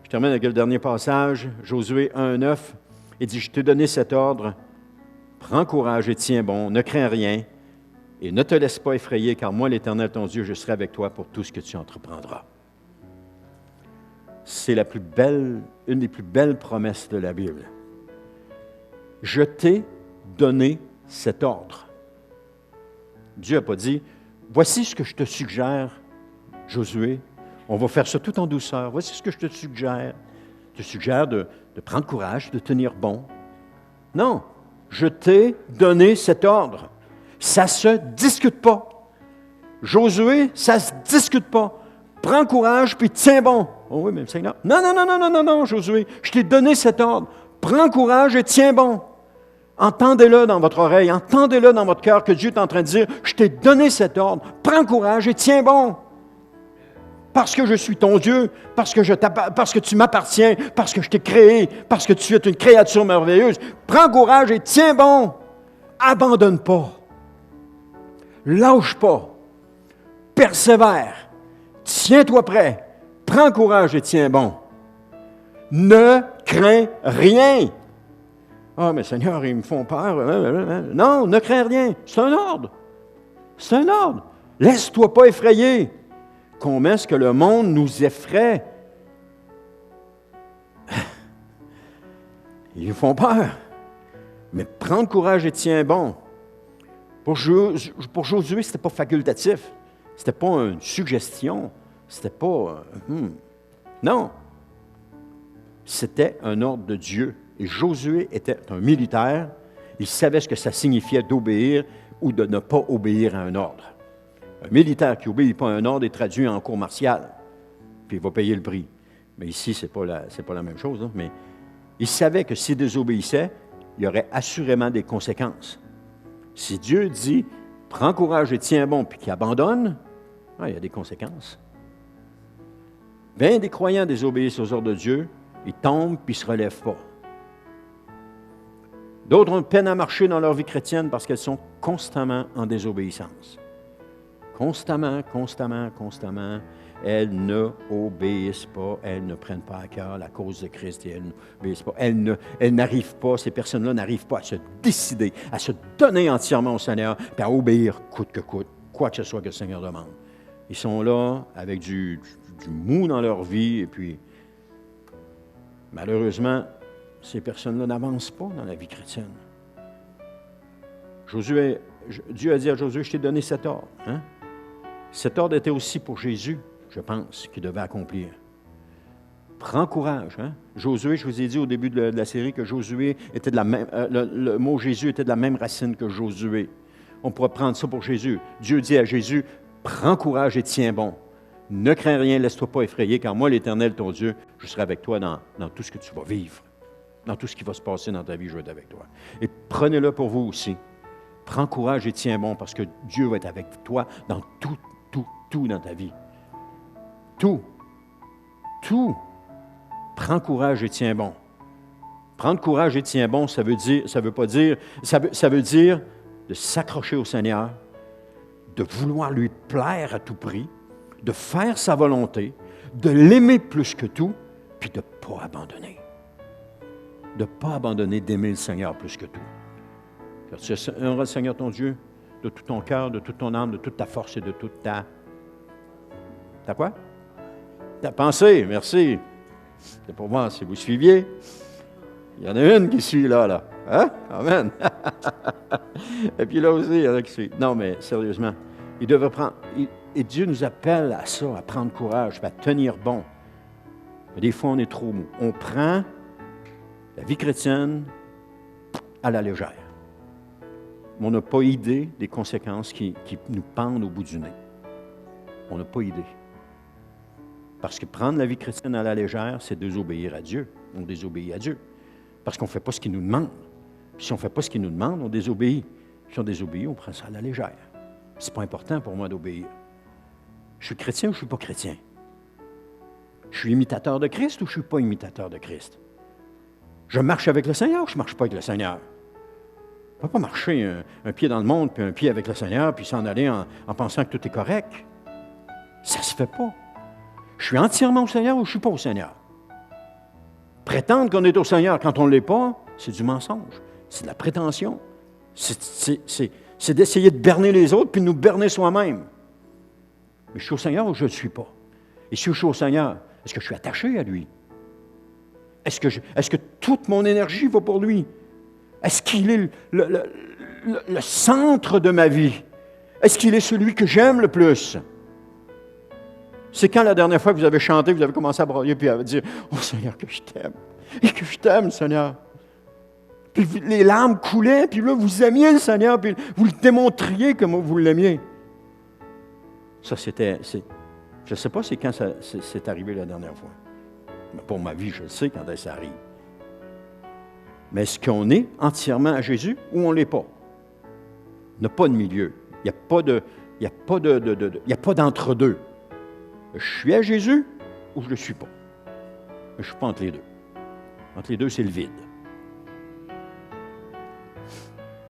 Je termine avec le dernier passage, Josué 1:9. Il dit, je t'ai donné cet ordre, prends courage et tiens bon, ne crains rien et ne te laisse pas effrayer, car moi, l'Éternel, ton Dieu, je serai avec toi pour tout ce que tu entreprendras. C'est une des plus belles promesses de la Bible. Je t'ai donné cet ordre. Dieu n'a pas dit, voici ce que je te suggère, Josué, on va faire ça tout en douceur. Voici ce que je te suggère. Je te suggère de prendre courage, de tenir bon. Non, je t'ai donné cet ordre. Ça ne se discute pas. Josué, ça ne se discute pas. Prends courage, puis tiens bon. Oh oui, mais Seigneur. Non, Josué, je t'ai donné cet ordre. Prends courage et tiens bon. Entendez-le dans votre oreille, entendez-le dans votre cœur que Dieu est en train de dire, je t'ai donné cet ordre. Prends courage et tiens bon. Parce que je suis ton Dieu, parce que tu m'appartiens, parce que je t'ai créé, parce que tu es une créature merveilleuse. Prends courage et tiens bon. Abandonne pas. Lâche pas. Persévère. Tiens-toi prêt. Prends courage et tiens bon. Ne crains rien. Ah, mais Seigneur, ils me font peur. Non, ne crains rien. C'est un ordre. C'est un ordre. Laisse-toi pas effrayer. Combien est-ce que le monde nous effraie? Ils nous font peur. Mais prends courage et tiens bon. Pour Josué, ce n'était pas facultatif. Ce n'était pas une suggestion. C'était pas... Non. C'était un ordre de Dieu. Et Josué était un militaire. Il savait ce que ça signifiait d'obéir ou de ne pas obéir à un ordre. Un militaire qui n'obéit pas à un ordre est traduit en cour martiale, puis il va payer le prix. Mais ici, ce n'est pas la même chose. Hein? Mais il savait que s'il désobéissait, il y aurait assurément des conséquences. Si Dieu dit « Prends courage et tiens bon », puis qu'il abandonne, il y a des conséquences. Bien des croyants désobéissent aux ordres de Dieu, ils tombent puis ils ne se relèvent pas. D'autres ont peine à marcher dans leur vie chrétienne parce qu'elles sont constamment en désobéissance. Constamment, elles ne obéissent pas, elles ne prennent pas à cœur la cause de Christ et elles n'obéissent pas. Elles n'arrivent pas, ces personnes-là n'arrivent pas à se décider, à se donner entièrement au Seigneur, puis à obéir coûte que coûte, quoi que ce soit que le Seigneur demande. Ils sont là avec du mou dans leur vie et puis, malheureusement, ces personnes-là n'avancent pas dans la vie chrétienne. Dieu a dit à Josué, je t'ai donné cet ordre. Hein? Cet ordre était aussi pour Jésus, je pense, qu'il devait accomplir. Prends courage. Hein? Josué, je vous ai dit au début de la série que Josué était de la même, le mot Jésus était de la même racine que Josué. On pourrait prendre ça pour Jésus. Dieu dit à Jésus, prends courage et tiens bon. Ne crains rien, laisse-toi pas effrayer, car moi, l'Éternel, ton Dieu, je serai avec toi dans tout ce que tu vas vivre. Dans tout ce qui va se passer dans ta vie, je vais être avec toi. Et prenez-le pour vous aussi. Prends courage et tiens bon, parce que Dieu va être avec toi dans tout dans ta vie. Tout. Prends courage et tiens bon. Prendre courage et tiens bon, ça veut dire de s'accrocher au Seigneur, de vouloir lui plaire à tout prix, de faire sa volonté, de l'aimer plus que tout, puis de ne pas abandonner. De ne pas abandonner, d'aimer le Seigneur plus que tout. Car tu aimeras le Seigneur ton Dieu de tout ton cœur, de toute ton âme, de toute ta force et de toute ta... T'as quoi? Ta pensée, merci. C'est pour voir si vous suiviez. Il y en a une qui suit là. Hein? Amen. Et puis là aussi, il y en a qui suivent. Non, mais sérieusement, il devrait prendre... Et Dieu nous appelle à ça, à prendre courage, à tenir bon. Mais des fois, on est trop mou. On prend la vie chrétienne à la légère. Mais on n'a pas idée des conséquences qui nous pendent au bout du nez. On n'a pas idée. Parce que prendre la vie chrétienne à la légère, c'est désobéir à Dieu. On désobéit à Dieu. Parce qu'on ne fait pas ce qu'il nous demande. Puis si on ne fait pas ce qu'il nous demande, on désobéit. Si on désobéit, on prend ça à la légère. Ce n'est pas important pour moi d'obéir. Je suis chrétien ou je ne suis pas chrétien? Je suis imitateur de Christ ou je ne suis pas imitateur de Christ? Je marche avec le Seigneur ou je ne marche pas avec le Seigneur? On ne peut pas marcher un pied dans le monde, puis un pied avec le Seigneur, puis s'en aller en pensant que tout est correct. Ça ne se fait pas. Je suis entièrement au Seigneur ou je ne suis pas au Seigneur? prétendre qu'on est au Seigneur quand on ne l'est pas, c'est du mensonge. C'est de la prétention. C'est d'essayer de berner les autres puis de nous berner soi-même. Mais je suis au Seigneur ou je ne le suis pas? Et si je suis au Seigneur, est-ce que je suis attaché à lui? Est-ce que toute mon énergie va pour lui? Est-ce qu'il est le centre de ma vie? Est-ce qu'il est celui que j'aime le plus? C'est quand la dernière fois que vous avez chanté, vous avez commencé à brailler puis à dire « Oh Seigneur, que je t'aime! Et que je t'aime, Seigneur! » Puis les larmes coulaient, puis là, vous aimiez le Seigneur, puis vous le démontriez comme vous l'aimiez. Ça, je ne sais pas c'est quand c'est arrivé la dernière fois. Mais pour ma vie, je sais quand ça arrive. Mais est-ce qu'on est entièrement à Jésus ou on ne l'est pas? Il n'y a pas de milieu. Il n'y a pas d'entre-deux. Je suis à Jésus ou je ne le suis pas. Je ne suis pas entre les deux. Entre les deux, c'est le vide.